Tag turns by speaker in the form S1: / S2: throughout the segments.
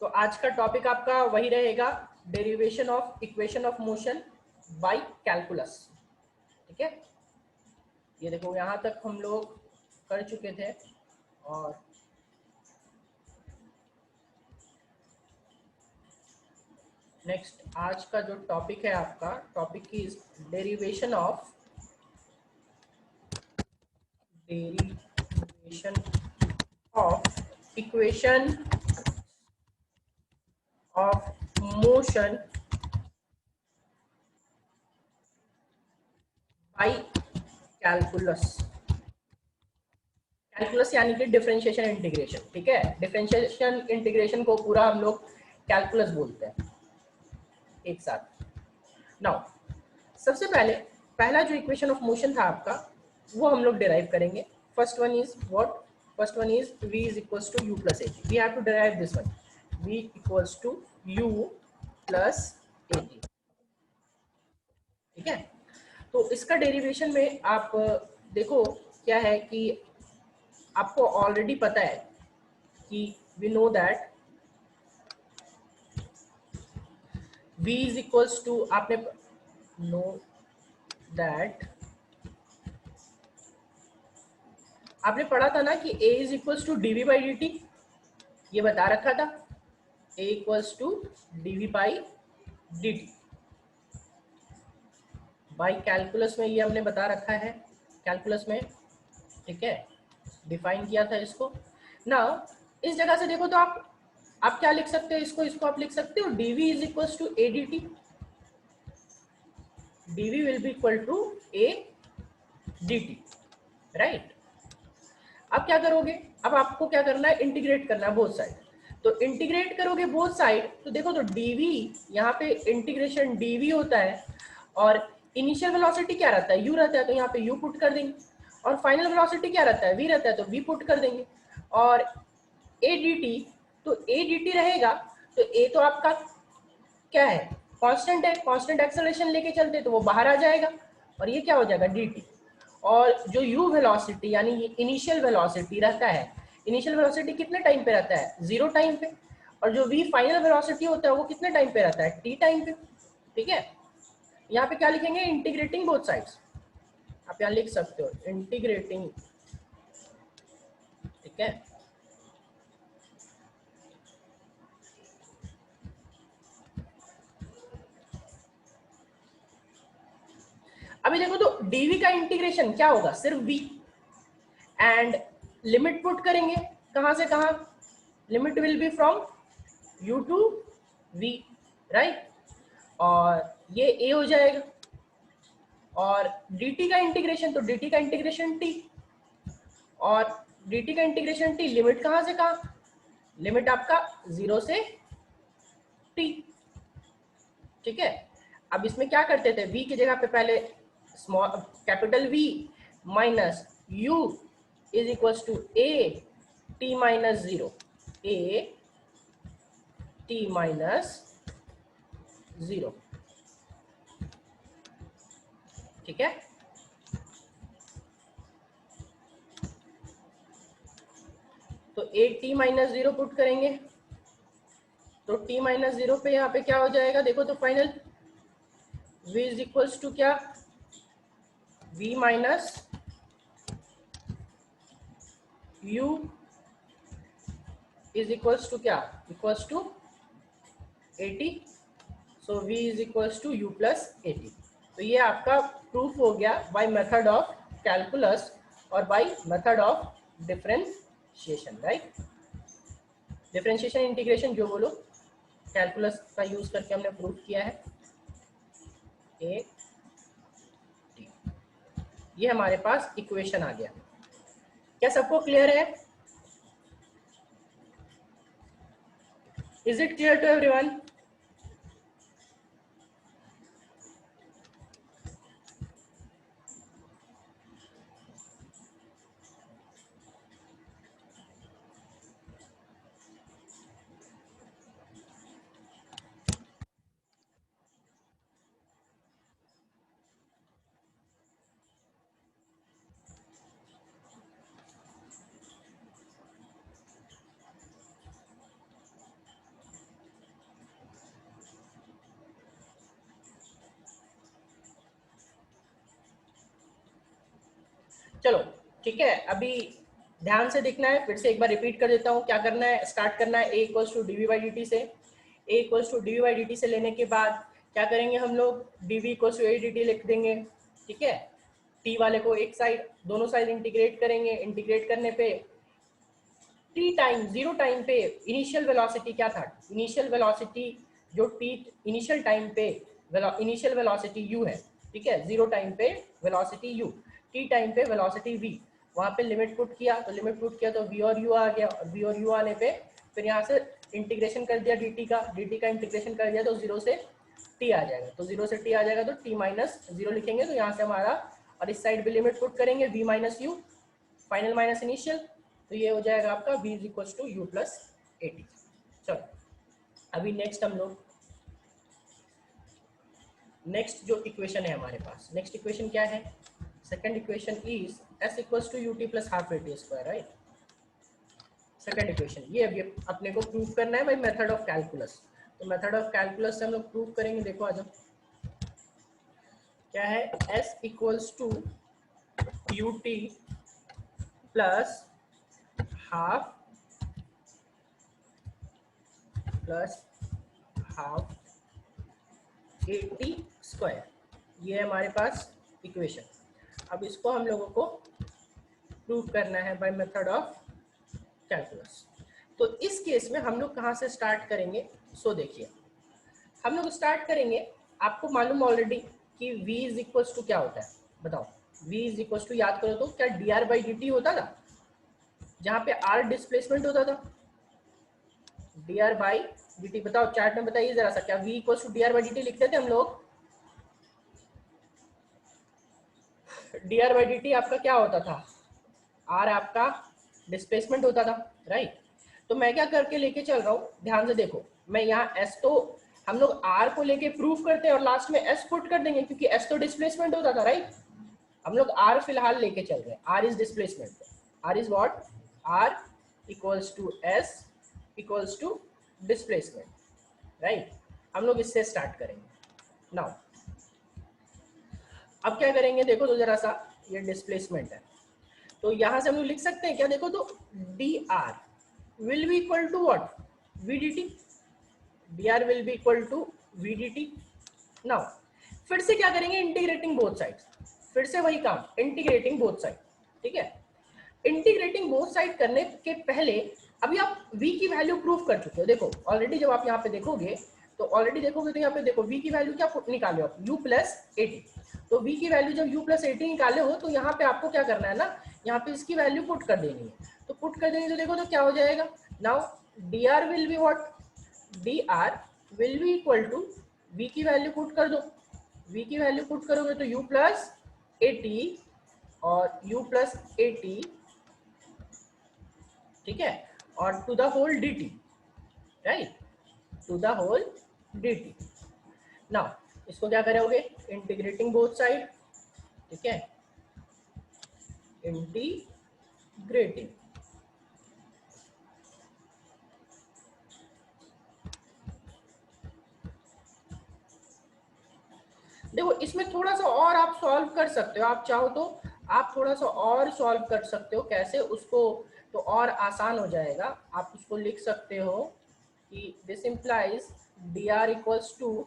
S1: तो आज का टॉपिक आपका वही रहेगा, derivation of equation of motion by calculus. ठीक है, ये देखो यहाँ तक हम लोग कर चुके थे। और नेक्स्ट आज का जो टॉपिक है आपका, topic is derivation of equation of motion by calculus. Calculus यानी कि डिफरेंशिएशन इंटीग्रेशन। ठीक है, डिफरेंशिएशन इंटीग्रेशन को पूरा हम लोग कैलकुलस बोलते हैं एक साथ। नाउ सबसे पहले पहला जो इक्वेशन ऑफ मोशन था आपका, वो हम लोग डिराइव करेंगे। First one is what? First one is v is equals to u plus at। we have to derive this one, v equals to u plus at। ठीक है, तो इसका डेरिवेशन में आप देखो क्या है कि आपको ऑलरेडी पता है कि we know that v is equals to, आपने नो दैट आपने पढ़ा था ना कि a is equals to dv by dt, ये बता रखा था a equals to dv by dt। By calculus में ये हमने बता रखा है, कैलकुलस में। ठीक है, डिफाइन किया था इसको ना। इस जगह से देखो तो आप क्या लिख सकते हो, इसको आप लिख सकते हो dv is equal to a d t. dv will be equal to a d t, right. अब क्या करोगे, अब आपको क्या करना है, इंटीग्रेट करना है बोथ साइड। तो इंटीग्रेट करोगे बोथ साइड तो देखो तो dv, यहाँ पे इंटीग्रेशन dv होता है और इनिशियल वेलोसिटी क्या रहता है, u रहता है, तो यहाँ पे u पुट कर देंगे। और फाइनल वेलोसिटी क्या रहता है, v रहता है, तो v पुट कर देंगे। और a dt, तो a dt रहेगा, तो a तो आपका क्या है, कांस्टेंट है, कांस्टेंट एक्सेलरेशन लेके चलते तो वो बाहर आ जाएगा और ये क्या हो जाएगा dt। और जो u वेलोसिटी यानी इनिशियल वेलोसिटी रहता है, इनिशियल वेलोसिटी कितने टाइम पे रहता है, 0 टाइम पे। और जो v फाइनल वेलोसिटी होता है वो कितने टाइम पे रहता है, t टाइम पे। ठीक है, यहाँ पे क्या लिखेंगे, इंटीग्रेटिंग बोथ साइड्स। आप यहाँ लिख सकते हो इंटीग्रेटिंग। ठीक है, अभी देखो तो dv का इंटीग्रेशन क्या होगा, सिर्फ v। एंड लिमिट पुट करेंगे, कहां से कहां, limit will be from u to v, right. और ये a हो जाएगा। और dt का इंटीग्रेशन, तो dt का इंटीग्रेशन t। और dt का इंटीग्रेशन t, लिमिट कहां से कहां, लिमिट आपका 0 से t। ठीक है, अब इसमें क्या करते थे, v की जगह पे पहले small capital V minus u is equal to a t minus 0, a t minus 0। ठीक है, तो a t माइनस 0 पुट करेंगे, तो t माइनस 0 पे यहाँ पे क्या हो जाएगा, देखो तो final v is equals to क्या, v minus u is equals to क्या, equals to 80। So v is equals to u plus 80। तो ये आपका प्रूफ हो गया बाय मेथड ऑफ कैलकुलस और by method of differentiation, right. Differentiation integration जो बोलो, कैलकुलस का यूज करके हमने प्रूफ किया है। ए ये हमारे पास इक्वेशन आ गया। क्या सबको क्लियर है, is it clear to everyone? चलो ठीक है, अभी ध्यान से देखना है, फिर से एक बार रिपीट कर देता हूँ। क्या करना है, स्टार्ट करना है a equals to dv by d t से। A equals to dv by d t से लेने के बाद क्या करेंगे हम लोग, dv equals to a d t लिख देंगे। ठीक है, टी वाले को एक साइड, दोनों साइड इंटीग्रेट करेंगे। इंटीग्रेट करने पे टी टाइम, जीरो टाइम पे इनिशियल वेलोसिटी क्या था, इनिशियल वेलोसिटी जो टी इनिशियल टाइम पे इनिशियल वेलोसिटी u है। ठीक है, जीरो टाइम पे वेलोसिटी u, टी टाइम पे वेलोसिटी v। वहां पे लिमिट पुट किया तो v और u आ गया, और v और u आने पे फिर यहाँ से इंटीग्रेशन कर दिया dt का इंटीग्रेशन कर दिया तो जीरो से t आ जाएगा। तो जीरो से t आ जाएगा तो t माइनस जीरो लिखेंगे, तो यहाँ से हमारा, और इस साइड भी लिमिट पुट करेंगे v minus u, final minus initial, तो ये हो जाएगा आपका v is equal to u plus a t. चलो अभी नेक्स्ट हम लोग, नेक्स्ट जो इक्वेशन है हमारे पास, नेक्स्ट इक्वेशन क्या है, second equation is s equals to u t plus half a t square, right. Second equation ये अभी अपने को प्रूव करना है बाय मेथड ऑफ कैलकुलस। तो मेथड ऑफ कैलकुलस से हम लोग प्रूव करेंगे। देखो आ जाओ, क्या है, s equals to u t plus half a t square, ये है हमारे पास इक्वेशन। अब इसको हम लोगों को प्रूव करना है बाय मेथड ऑफ कैलकुलस। तो इस केस में हम लोग कहाँ से स्टार्ट करेंगे, सो देखिए हम लोग स्टार्ट करेंगे, आपको मालूम ऑलरेडी कि v इज इक्वल्स टू क्या होता है, बताओ। v इज इक्वल्स टू, याद करो तो, क्या dr बाई डी टी होता था, जहाँ पे r डिस्प्लेसमेंट होता था, dr बाई डी टी। बताओ चार्ट में बताइए जरा सा, क्या v equals to dr by d t लिखते थे हम लोग। dr बाई डी टी आपका क्या होता था, r आपका डिस्प्लेसमेंट होता था, राइट। तो मैं क्या करके लेके चल रहा हूँ, ध्यान से देखो, मैं यहाँ s, तो हम लोग r को लेके प्रूफ करते हैं और लास्ट में s पुट कर देंगे, क्योंकि s तो डिस्प्लेसमेंट होता था, राइट। हम लोग r फिलहाल लेके चल रहे हैं, r is displacement, r is what, r equals to s equals to displacement, right. हम लोग इससे स्टार्ट करेंगे। नाउ अब क्या करेंगे, देखो तो जरा सा, ये डिस्प्लेसमेंट है, तो यहां से हम लोग लिख सकते हैं क्या, देखो तो dr will be equal to what, vdt, dr will be equal to vdt। Now फिर से क्या करेंगे, इंटीग्रेटिंग बोथ साइड्स, फिर से वही काम, इंटीग्रेटिंग बोथ साइड। ठीक है, इंटीग्रेटिंग बोथ साइड करने के पहले अभी आप v की वैल्यू प्रूफ कर चुके हो। देखो ऑलरेडी जब आप यहाँ पे देखोगे तो यहाँ पे देखो v की वैल्यू क्या निकाले आप, u प्लस ए टी। तो v की वैल्यू जब u प्लस ए टी निकाले हो तो यहाँ पे आपको क्या करना है ना, यहाँ पे इसकी वैल्यू पुट कर देनी है। तो पुट कर देंगे तो देखो तो क्या हो जाएगा, now dr will be what, dr will be equal to, v की वैल्यू पुट कर दो, v की वैल्यू पुट करोगे तो u प्लस ए टी और u प्लस ए टी, ठीक है, और to the whole d t, right, to the whole d t. Now इसको क्या करोगे, इंटीग्रेटिंग बोथ साइड, ठीक है, इंटीग्रेटिंग, देखो इसमें थोड़ा सा और आप सॉल्व कर सकते हो, आप चाहो तो आप थोड़ा सा और सॉल्व कर सकते हो, कैसे उसको, तो और आसान हो जाएगा। आप उसको लिख सकते हो कि this implies dr equals to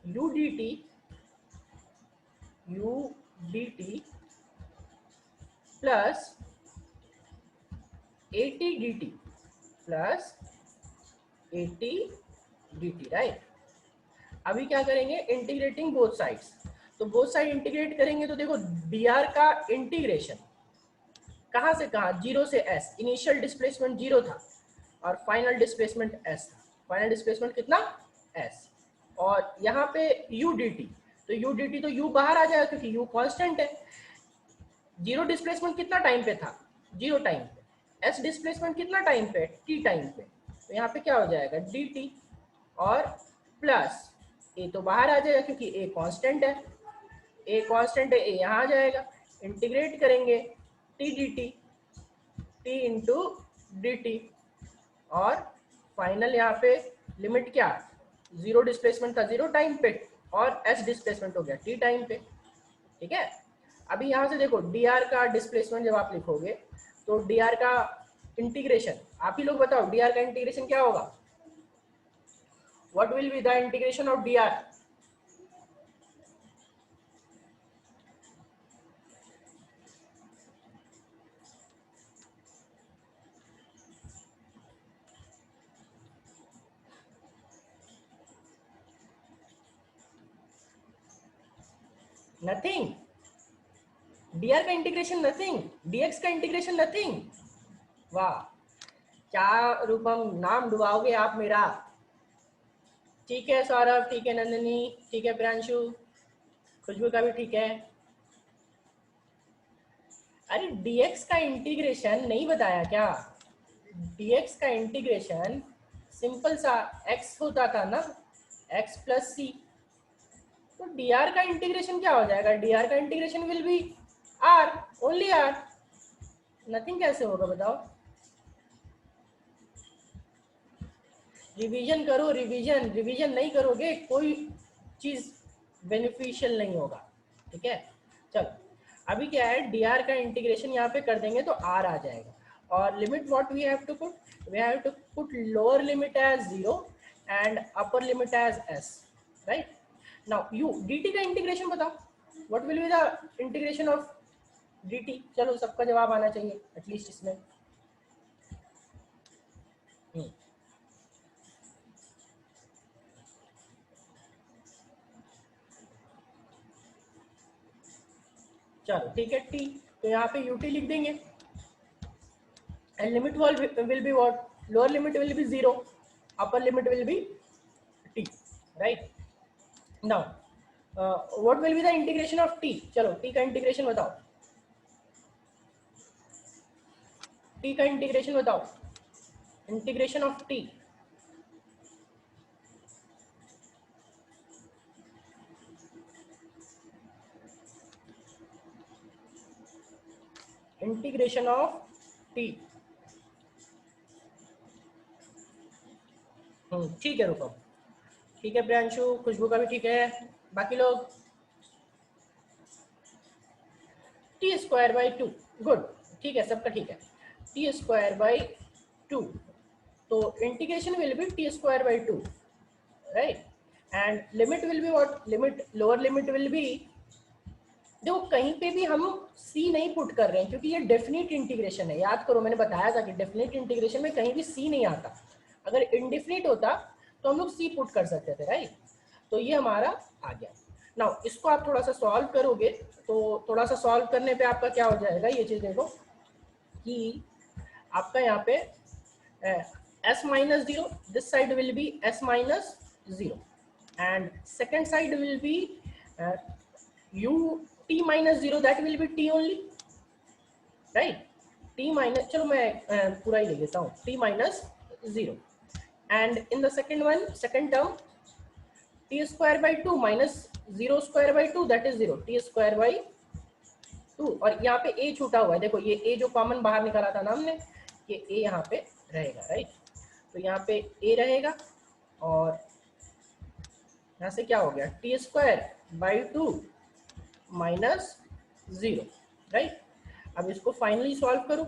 S1: udt plus AT plus AT, right. अभी क्या करेंगे, इंटीग्रेटिंग बोथ साइड्स, तो बोथ साइड इंटीग्रेट करेंगे तो देखो dr का इंटीग्रेशन कहाँ से कहाँ, जीरो से s, इनिशियल डिस्प्लेसमेंट जीरो था और फाइनल डिस्प्लेसमेंट s था, फाइनल डिस्प्लेसमेंट कितना s, और यहाँ पे udt, तो udt तो u बाहर आ जाएगा क्योंकि u कांस्टेंट है। जीरो डिस्प्लेसमेंट कितना टाइम पे था, जीरो टाइम पे, s डिस्प्लेसमेंट कितना टाइम पे, t टाइम पे, तो यहाँ पे क्या हो जाएगा dt, और प्लस a तो बाहर आ जाएगा क्योंकि a कांस्टेंट है, a कांस्टेंट है, a यहाँ आ जाएगा, इंटीग्रेट करेंगे t dt, t into D T, और फाइनल यहाँ पे लिमिट क्या, जीरो डिस्प्लेसमेंट था जीरो टाइम पे, और एस डिस्प्लेसमेंट हो गया टी टाइम पे, ठीक है। अभी यहाँ से देखो dr का डिस्प्लेसमेंट जब आप लिखोगे तो dr का इंटीग्रेशन, आप ही लोग बताओ dr का इंटीग्रेशन क्या होगा, what will be the integration of dr? Nothing, dr का इंटीग्रेशन नथिंग, dx का इंटीग्रेशन नथिंग। वाह, क्या रूपम नाम डुबाओगे आप मेरा। ठीक है सौरभ, ठीक है नंदिनी, ठीक है प्रियांशु, खुशबू का भी ठीक है। अरे dx का इंटीग्रेशन नहीं बताया क्या, dx का इंटीग्रेशन सिंपल सा x होता था ना, x प्लस सी। तो dr का इंटीग्रेशन क्या हो जाएगा, dr का integration will be r, only r, nothing. कैसे होगा बताओ, रिवीजन करो, रिवीजन, रिवीजन नहीं करोगे कोई चीज बेनिफिशियल नहीं होगा, ठीक है। चलो अभी क्या है, dr का इंटीग्रेशन यहाँ पे कर देंगे तो r आ जाएगा, और limit what we have to put, we have to put lower limit as 0 and upper limit as s, right. Now u dt का इंटीग्रेशन बताओ, what will be the integration of dt। चलो सबका जवाब आना चाहिए एटलीस्ट इसमें। चलो ठीक है t, तो यहाँ पे ut लिख देंगे and limit will be what, lower limit will B 0, upper limit will B t, right. Now what will be the integration of t, चलो t का इंटीग्रेशन बताओ, t का इंटीग्रेशन बताओ, integration of t, integration of t। ठीक है रुको, ठीक है प्रियांशु, खुशबू का भी ठीक है, बाकी लोग टी स्क्वायर बाई 2, गुड, ठीक है सबका ठीक है, टी स्क्वायर बाई 2, तो integration will be T square by 2, right. And limit will be what, limit lower limit will B, देखो कहीं पे भी हम c नहीं पुट कर रहे हैं क्योंकि ये डेफिनेट इंटीग्रेशन है, याद करो मैंने बताया था कि डेफिनेट इंटीग्रेशन में कहीं भी c नहीं आता, अगर इंडेफिनिट होता तो हम लोग c पुट कर सकते थे, राइट। तो ये हमारा आ गया। नाउ इसको आप थोड़ा सा सॉल्व करोगे तो थोड़ा सा सॉल्व करने पे आपका क्या हो जाएगा, ये चीज देखो कि आपका यहाँ पे s minus 0, this side will B s minus 0 and second side will B u t minus 0, that will be t only, right, t minus, चलो मैं पूरा ही ले लेता हूँ, t minus 0 and in the second one, second term t square by 2 minus 0 square by 2, that is 0, t square by 2, और यहाँ पे a छूटा हुआ है, देखो ये a जो कॉमन बाहर निकाला था ना हमने, ये a यहाँ पे रहेगा, राइट। तो यहाँ पे a रहेगा और यहाँ से क्या हो गया, t square by 2 minus 0, right. अब इसको फाइनली सॉल्व करो,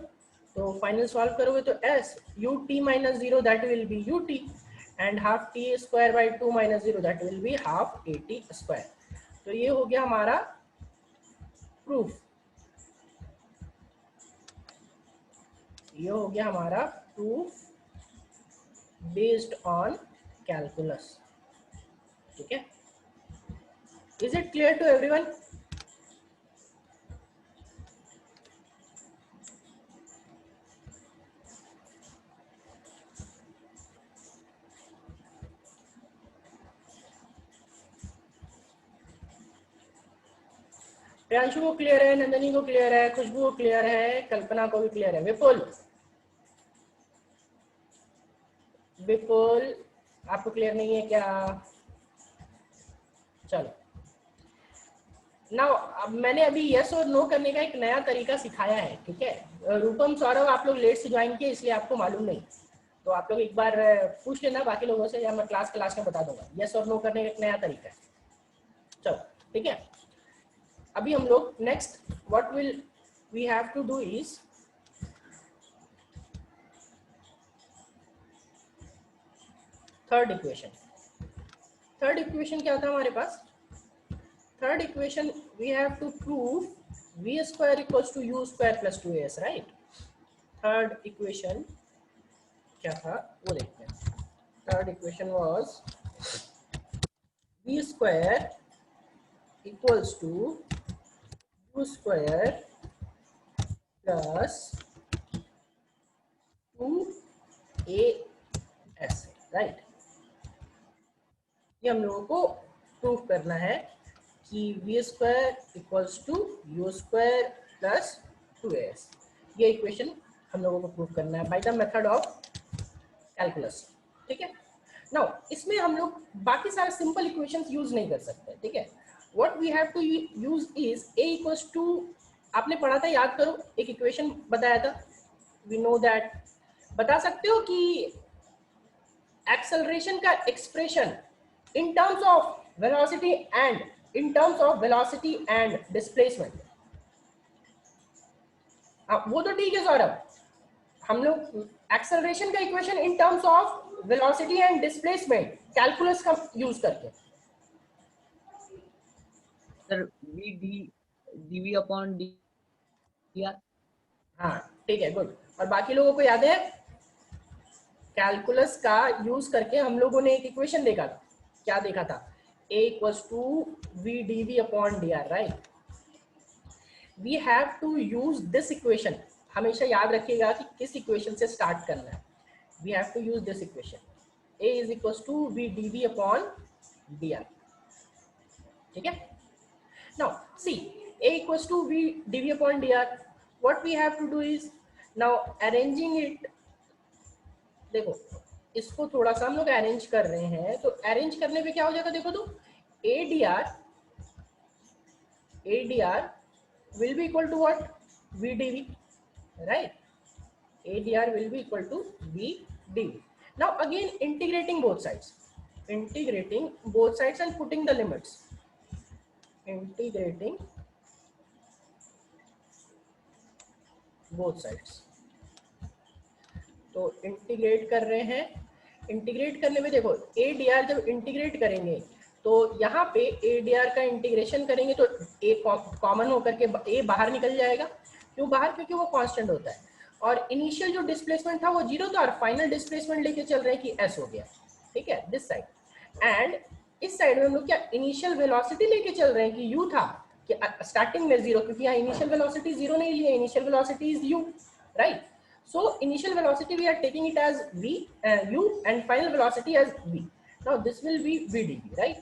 S1: तो फाइनल सॉल्व करोगे तो s u t minus 0 that will B u t and half t square by 2 minus 0 that will be half a t square. तो ये हो गया हमारा प्रूफ, ये हो गया हमारा प्रूफ बेस्ड ऑन कैलकुलस, ठीक है। Is it clear to everyone? Priyanshu को क्लियर है, नंदनी को क्लियर है, खुशबू को क्लियर है, कल्पना को भी क्लियर है, विपुल, विपुल आपको क्लियर नहीं है क्या? चलो नाउ अब मैंने अभी यस और नो करने का एक नया तरीका सिखाया है, ठीक है। रूपम सौरभ आप लोग लेट से ज्वाइन किए इसलिए आपको मालूम नहीं, तो आप लोग एक बार पूछ लेना बाकी लोगों से या मैं क्लास में बता दूंगा, यस और नो करने का एक नया तरीका है। चलो ठीक है, अभी हम लोग next what will we have to do is third equation. Third equation क्या था हमारे पास? Third equation we have to prove v square equals to u square plus 2as, right. Third equation क्या था वो देखते हैं। Third equation was v square equals to u square plus 2as, right. ये हम लोगों को प्रूव करना है कि v square equals to u square plus 2as। ये इक्वेशन हम लोगों को प्रूव करना है by the method of calculus, ठीक है। नाउ इसमें हम लोग बाकी सारे सिंपल इक्वेशंस यूज नहीं कर सकते, ठीक है। What we have to use is a equals to, आपने पढ़ा था, याद करो, एक इक्वेशन बताया था, वी नो दैट। बता सकते हो कि एक्सेलरेशन का expression in terms of velocity and displacement, वो तो ठीक है सौरभ, हम लोग एक्सेलरेशन का equation in terms of velocity and displacement calculus का यूज करके।
S2: Sir v d v upon d r.
S1: हाँ ठीक है, गुड। और बाकी लोगों को याद है कैलकुलस का यूज करके हम लोगों ने एक इक्वेशन देखा था, क्या देखा था? a equals to v d v upon d r, right. We have to use this equation, हमेशा याद रखिएगा कि किस इक्वेशन से स्टार्ट करना है। We have to use this equation, a is equals to v d v upon d r, ठीक है। Now see a equals to v d v upon d r, what we have to do is now arranging it. देखो इसको थोड़ा सा हम लोग arrange कर रहे हैं, तो अरेंज करने पे क्या हो जाएगा देखो तो, A D R will be equal to what? VdV, right? ADR will be equal to VdV. Now again integrating both sides and putting the limits. Integrating both sides. तो इंटीग्रेट कर रहे हैं, इंटीग्रेट करने में देखो ADR जब integrate करेंगे तो यहाँ पे ADR का इंटीग्रेशन करेंगे तो a कॉमन होकर के a बाहर निकल जाएगा। क्यों बाहर? क्योंकि वो कांस्टेंट होता है। और इनिशियल जो डिस्प्लेसमेंट था वो 0 था और फाइनल डिस्प्लेसमेंट लेके चल रहे हैं कि s हो गया, ठीक है, दिस साइड। एंड इस साइड में हम लोग क्या इनिशियल वेलोसिटी लेके चल रहे हैं कि u था, कि स्टार्टिंग में 0, क्योंकि यहाँ इनिशियल वेलोसिटी 0 नहीं लिए, initial velocity is u, right. So initial velocity we are taking it as v u and final velocity as v. Now this will be vdv, right?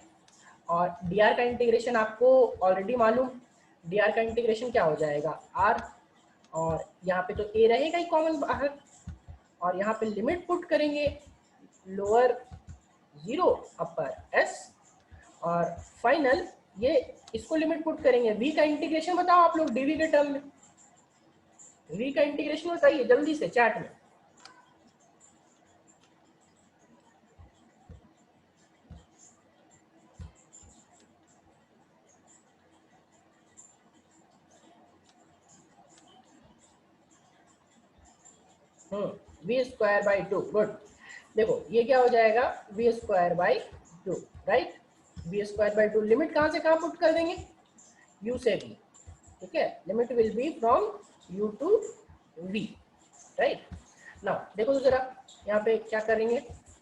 S1: और dr का integration आपको already मालूम, dr का integration क्या हो जाएगा r, और यहाँ पे तो a रहेगा ही कॉमन बाहर, और यहाँ पे लिमिट पुट करेंगे लोअर 0 अपर s, और फाइनल ये इसको लिमिट पुट करेंगे। v का इंटीग्रेशन बताओ आप लोग dv के टर्म में, v का इंटीग्रेशन बताइए जल्दी से चैट में। V square by 2, good. देखो ये क्या हो जाएगा, v square by 2, right. V square by 2 limit कहाँ से कहाँ पुट कर देंगे, u से v, ठीक है। Limit will be from u to v, right. Now देखो तो जरा यहाँ पे क्या करेंगे,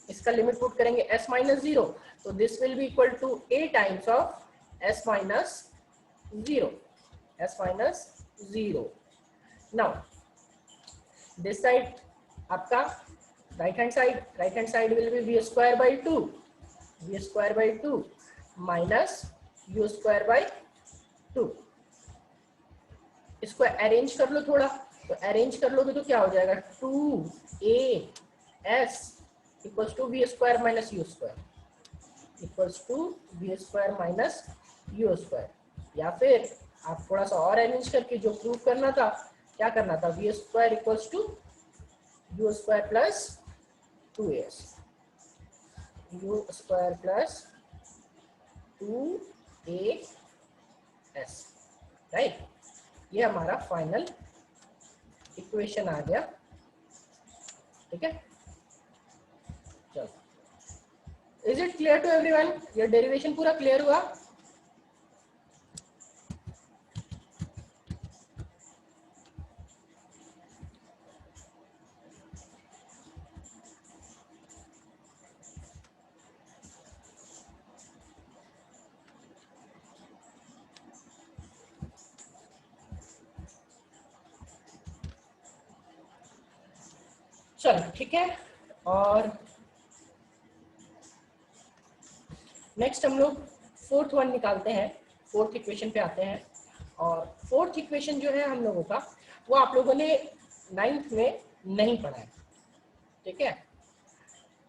S1: इसका लिमिट पुट करेंगे s माइनस 0, तो this will be equal to a times of s minus 0, s minus 0। Now this side आपका right hand side will be v square by 2 minus u square by 2। इसको arrange कर लो थोड़ा, तो arrange कर लोगे तो क्या हो जाएगा, 2as equals to v square minus u square equals to v square minus u square. या फिर आप थोड़ा सा और अरेंज करके जो प्रूव करना था, क्या करना था, v square equals to u square plus 2as, u square plus 2 a s, right. ये हमारा फाइनल इक्वेशन आ गया, ठीक है। चलो, is it clear to everyone? ये डेरिवेशन पूरा क्लियर हुआ? चलो ठीक है, और नेक्स्ट हम लोग फोर्थ वन निकालते हैं, फोर्थ इक्वेशन पे आते हैं। और फोर्थ इक्वेशन जो है हम लोगों का, वो आप लोगों ने 9th में नहीं पढ़ा है, ठीक है।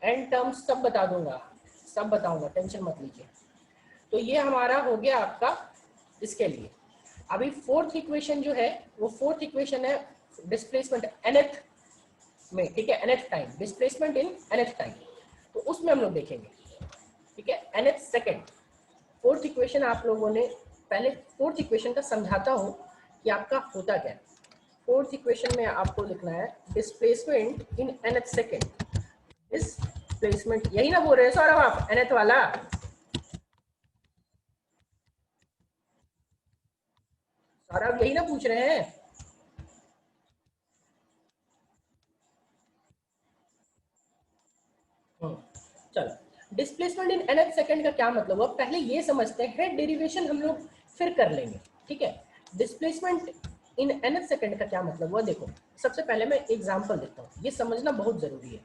S1: एंड टर्म्स सब बता दूंगा, सब बताऊंगा, टेंशन मत लीजिए। तो ये हमारा हो गया आपका इसके लिए। अभी फोर्थ इक्वेशन जो है, वो फोर्थ इक्वेशन है डिस्प्लेसमेंट nth में, ठीक है, nth time, displacement in nth time. तो उसमें हम लोग देखेंगे, ठीक है, nth सेकेंड। फोर्थ इक्वेशन आप लोगों ने पहले, फोर्थ इक्वेशन का समझाता हूं कि आपका होता क्या है। फोर्थ इक्वेशन में आपको लिखना है displacement in nth second. Displacement, यही ना बोल रहे हैं सौरभ आप, nth वाला? सौरभ यही ना पूछ रहे हैं? चलो, डिस्प्लेसमेंट इन nth सेकंड का क्या मतलब हुआ, पहले ये समझते हैं, डेरिवेशन हम लोग फिर कर लेंगे, ठीक है। डिस्प्लेसमेंट इन nth सेकंड का क्या मतलब हुआ, देखो सबसे पहले मैं एग्जांपल देता हूँ, ये समझना बहुत जरूरी है।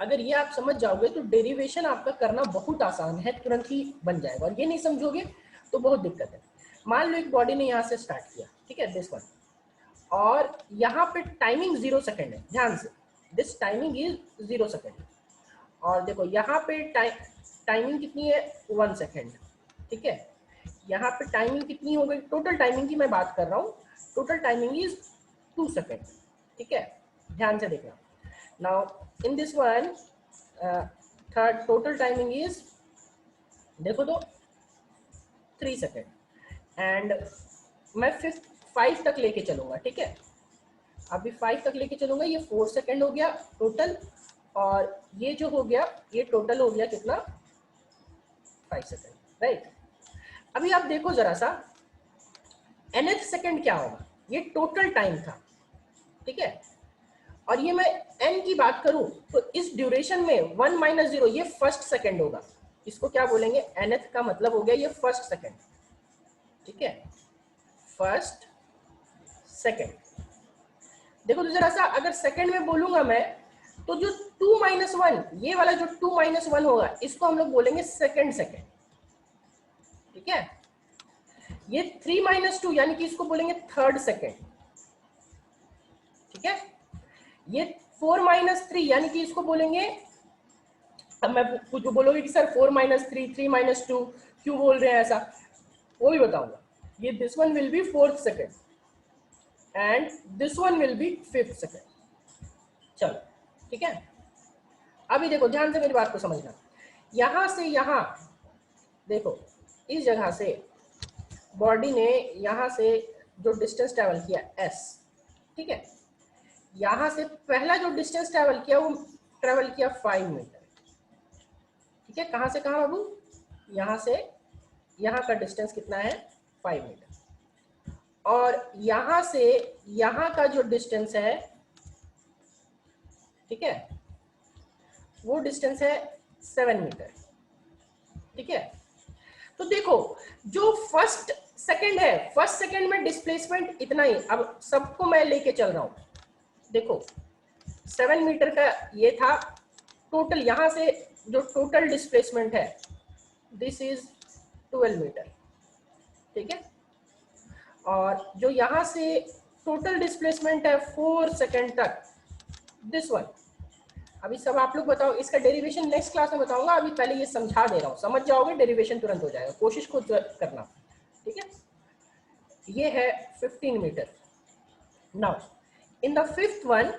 S1: अगर ये आप समझ जाओगे तो डेरिवेशन आपका करना बहुत आसान है, तुरंत ही बन जाएगा। और ये नहीं समझोगे तो बहुत दिक्कत है। मान लो एक बॉडी ने यहाँ से स्टार्ट किया, ठीक है, दिस वन, और यहाँ पे टाइमिंग 0 सेकेंड है, ध्यान से, दिस टाइमिंग इज 0 सेकेंड। और देखो यहाँ पे टाइमिंग कितनी है, 1 सेकेंड, ठीक है। यहाँ पे टाइमिंग कितनी हो गई, टोटल टाइमिंग की मैं बात कर रहा हूँ, टोटल टाइमिंग इज 2 सेकेंड, ठीक है। ध्यान से देखना। Now in this one third total timing is, देखो तो 3 सेकेंड। एंड मैं फिफ्थ 5 तक लेके चलूंगा, ठीक है। अभी 5 तक लेके चलूंगा, ये 4 सेकेंड हो गया टोटल, और ये जो हो गया, ये टोटल हो गया कितना, 5 सेकेंड, राइट। अभी आप देखो जरा सा, nth सेकेंड क्या होगा, ये टोटल टाइम था, ठीक है। और ये मैं n की बात करूं तो इस ड्यूरेशन में 1 माइनस 0, ये फर्स्ट सेकेंड होगा। इसको क्या बोलेंगे, nth का मतलब हो गया ये फर्स्ट सेकेंड, ठीक है, फर्स्ट सेकेंड। देखो तो जरा सा, अगर सेकेंड में बोलूंगा मैं, तो जो 2 माइनस 1, ये वाला जो 2 माइनस 1 होगा, इसको हम लोग बोलेंगे सेकेंड सेकेंड, ठीक है। ये 3 माइनस 2, यानी कि इसको बोलेंगे थर्ड सेकेंड, ठीक है। ये 4 माइनस 3, यानी कि इसको बोलेंगे, अब मैं कुछ बोलोगे कि सर 4 माइनस 3, 3 माइनस 2 क्यों बोल रहे हैं ऐसा, वो भी बताऊंगा। ये this one will be fourth second and this one will be fifth second. चलो ठीक है। अभी देखो ध्यान से मेरी बात को समझना, यहां से यहां देखो, इस जगह से बॉडी ने यहां से जो डिस्टेंस ट्रेवल किया s, ठीक है, यहां से पहला जो डिस्टेंस ट्रेवल किया वो ट्रेवल किया 5 मीटर, ठीक है। कहां से कहां बाबू, यहां से यहां का डिस्टेंस कितना है, 5 मीटर। और यहां से यहां का जो डिस्टेंस है, ठीक है, वो डिस्टेंस है 7 मीटर, ठीक है। तो देखो जो फर्स्ट सेकंड है, फर्स्ट सेकंड में डिस्प्लेसमेंट इतना ही, अब सबको मैं लेके चल रहा हूं, देखो 7 मीटर का ये था टोटल, यहां से जो टोटल डिस्प्लेसमेंट है दिस इज 12 मीटर, ठीक है। और जो यहां से टोटल डिस्प्लेसमेंट है 4 सेकंड तक, दिस वन। अभी सब आप लोग बताओ, इसका डेरिवेशन नेक्स्ट क्लास में बताऊंगा, अभी पहले ये समझा दे रहा हूं, समझ जाओगे डेरिवेशन तुरंत हो जाएगा, कोशिश खुद करना, ठीक है। ये है 15 metre. Now in the fifth one,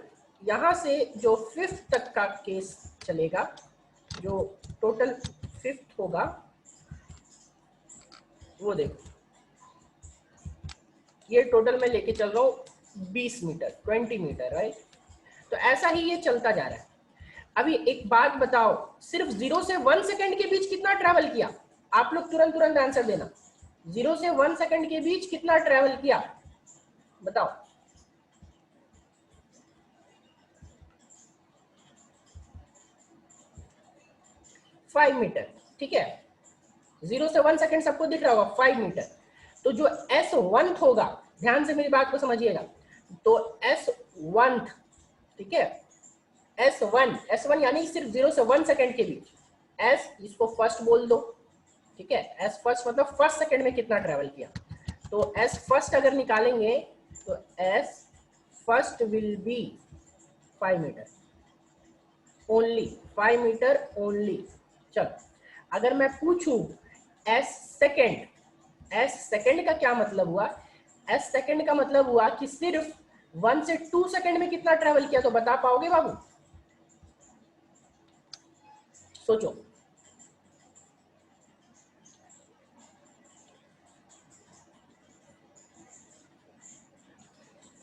S1: यहां से जो फिफ्थ तक का केस चलेगा, जो टोटल फिफ्थ होगा वो देखो, ये टोटल मैं लेके चल रहा हूँ 20 मीटर, 20 मीटर, राइट। तो ऐसा ही ये चलता जा रहा है। अभी एक बात बताओ, सिर्फ 0 से 1 सेकंड के बीच कितना ट्रेवल किया? आप लोग तुरंत तुरंत आंसर देना। 0 से 1 सेकंड के बीच कितना ट्रेवल किया, बताओ। फाइव मीटर, ठीक है। 0 से 1 सेकंड सबको दिख रहा होगा, 5 मीटर। तो जो S1 होगा, ध्यान से मेरी बात को समझिएगा, तो S1, ठीक है, S1 यानी सिर्फ 0 से 1 सेकंड के बीच, S इसको फर्स्ट बोल दो, ठीक है। S फर्स्ट मतलब फर्स्ट सेकंड में कितना ट्रेवल किया। तो S फर्स्ट अगर निकालेंगे तो S first will be 5 metre only, 5 metre only. चलो, अगर मैं पूछूं S सेकंड का क्या मतलब हुआ? S सेकंड का मतलब हुआ कि सिर्फ 1 से 2 सेकंड में कितना ट्रेवल किया, तो बता पाओगे बाबू? सोचो।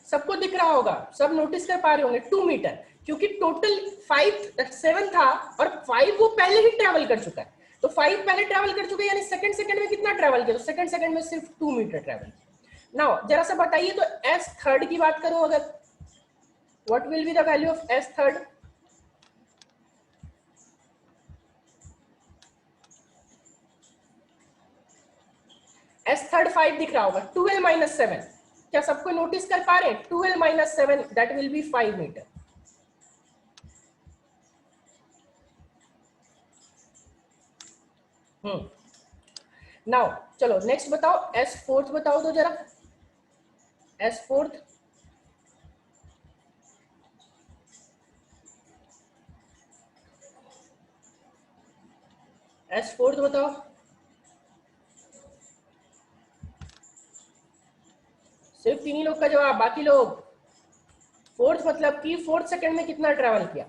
S1: सबको दिख रहा होगा, सब नोटिस कर पा रहे होंगे, 2 मीटर, क्योंकि टोटल 7 था और 5 वो पहले ही ट्रेवल कर चुका है। तो 5 पहले ट्रेवल कर चुका है, यानी सेकंड सेकंड में कितना ट्रेवल किया? तो सेकंड सेकंड में सिर्फ 2 मीटर ट्रेवल किया। नाउ जरा सा बताइए, तो एस थर्ड की बात करूं अगर, what will be the value of S third? S third 5 दिख रहा होगा, 12 माइनस 7, क्या सबको नोटिस कर पा रहे हैं? 12 minus 7 that will be 5 metre. Now चलो नेक्स्ट बताओ, एस फोर्थ बताओ तो जरा, एस फोर्थ। एस फोर्थ बताओ। सिर्फ 3 ही लोग का जवाब, बाकी लोग फोर्थ मतलब कि फोर्थ सेकंड में कितना ट्रेवल किया।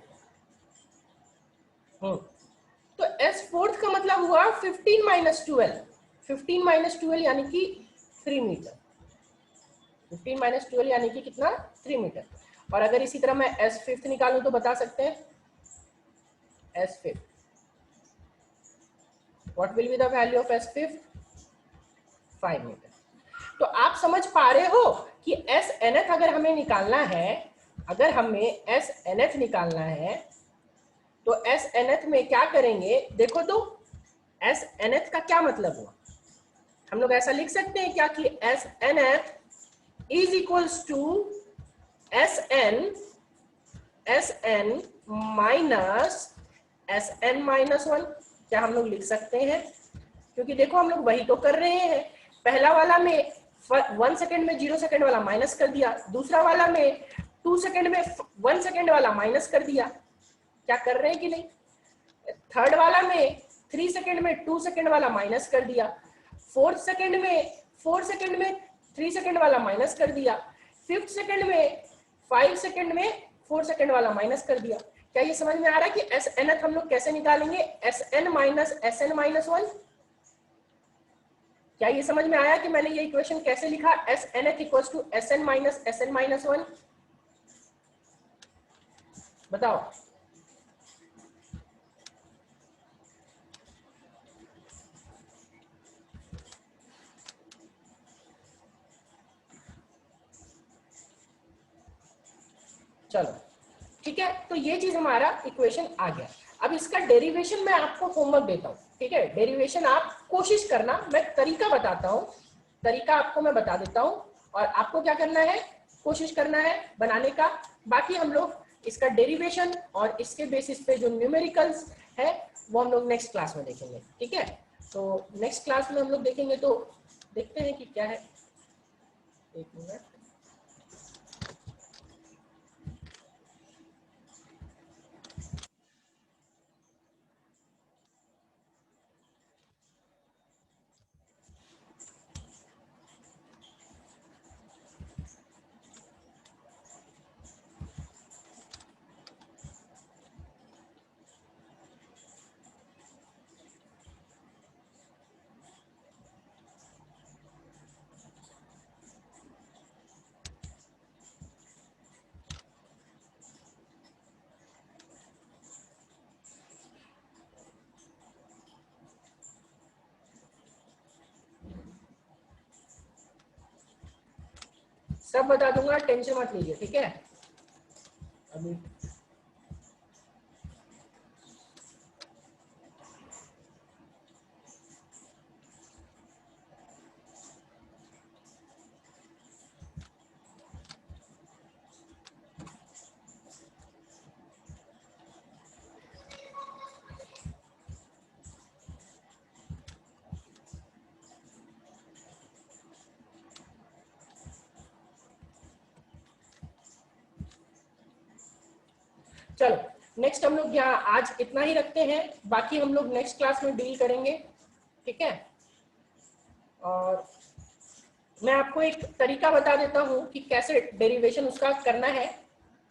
S1: तो एस फोर्थ का मतलब हुआ 15 माइनस 12, 15 माइनस 12 यानी कि 3 मीटर, 15 माइनस 12 यानी कि कितना? 3 मीटर। और अगर इसी तरह मैं एस फिफ्थ निकालूं तो बता सकते हैं, s fifth, what will be the value of s fifth? 5 metre. तो आप समझ पा रहे हो कि एस एनएथ अगर हमें निकालना है, अगर हमें एस एनएथ निकालना है, तो एस एनएथ में क्या करेंगे? देखो तो, एस एनएथ का क्या मतलब हुआ? हम लोग ऐसा लिख सकते हैं क्या कि s nth is equals to s n minus s n minus 1। क्या हम लोग लिख सकते हैं? क्योंकि देखो हम लोग वही तो कर रहे हैं। पहला वाला में 1 सेकंड में 0 सेकंड वाला माइनस कर दिया, दूसरा वाला में 2 सेकंड में 1 सेकंड वाला माइनस कर दिया। क्या कर रहे हैं कि नहीं? थर्ड वाला में 3 सेकंड में 2 सेकंड वाला माइनस कर दिया, फोर्थ सेकंड में 4 सेकंड में 3 सेकंड वाला माइनस कर दिया, फिफ्थ सेकंड में 5 सेकंड में 4 सेकंड वाला माइनस कर दिया। क्या ये समझ में आ रहा है कि एस एन एथ हम लोग कैसे निकालेंगे? S n minus s n minus 1। क्या ये समझ में आया कि मैंने ये इक्वेशन कैसे लिखा? S nth equals to s n minus 1। बताओ। चलो ठीक है, तो ये चीज हमारा इक्वेशन आ गया। अब इसका डेरिवेशन मैं आपको होमवर्क देता हूँ, ठीक है। डेरिवेशन आप कोशिश करना, मैं तरीका बताता हूँ, तरीका आपको मैं बता देता हूँ, और आपको क्या करना है? कोशिश करना है बनाने का। बाकी हम लोग इसका डेरिवेशन और इसके बेसिस पे जो न्यूमेरिकल्स है वो हम लोग नेक्स्ट क्लास में देखेंगे, ठीक है। तो नेक्स्ट क्लास में हम लोग देखेंगे, तो देखते हैं कि क्या है। एक मिनट। सब बता दूंगा, टेंशन मत लीजिए, ठीक है। अभी चलो नेक्स्ट हम लोग यहाँ आज इतना ही रखते हैं, बाकी हम लोग नेक्स्ट क्लास में डील करेंगे, ठीक है। और मैं आपको एक तरीका बता देता हूँ कि कैसे डेरिवेशन उसका करना है,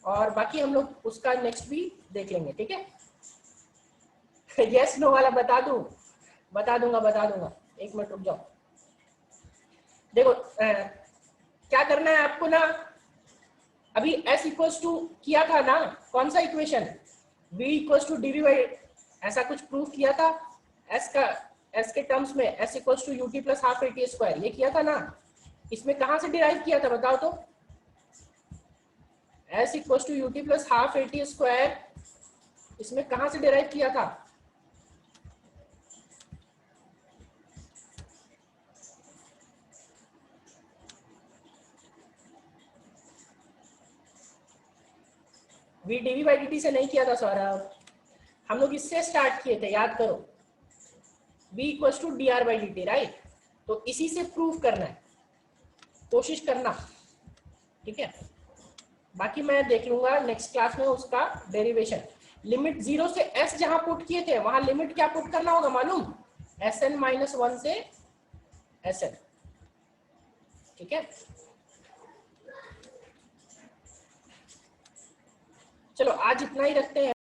S1: और बाकी हम लोग उसका नेक्स्ट भी देख लेंगे, ठीक है। यस नो वाला बता दूंगा, एक मिनट रुक जाओ। देखो क्या करना है आपको ना, अभी s इक्वल्स टू किया था ना, कौन सा equation, v equals to dv by, ऐसा कुछ प्रूफ किया था s के टर्म्स में, s equals to ut plus half at square, ये किया था ना। इसमें कहां से डिराइव किया था बताओ तो, s equals to ut plus half at square, इसमें कहां से डिराइव किया था। v dv बाई dt से नहीं किया था सौरभ, हम लोग इससे स्टार्ट किए थे, याद करो, v equals to d r by d t, right. तो इसी से प्रूव करना है, कोशिश करना, ठीक है। बाकी मैं देख लूंगा नेक्स्ट क्लास में उसका डेरिवेशन। लिमिट 0 से s जहां पुट किए थे वहां लिमिट क्या पुट करना होगा मालूम, sn माइनस 1 से sn, ठीक है। चलो आज इतना ही रखते हैं।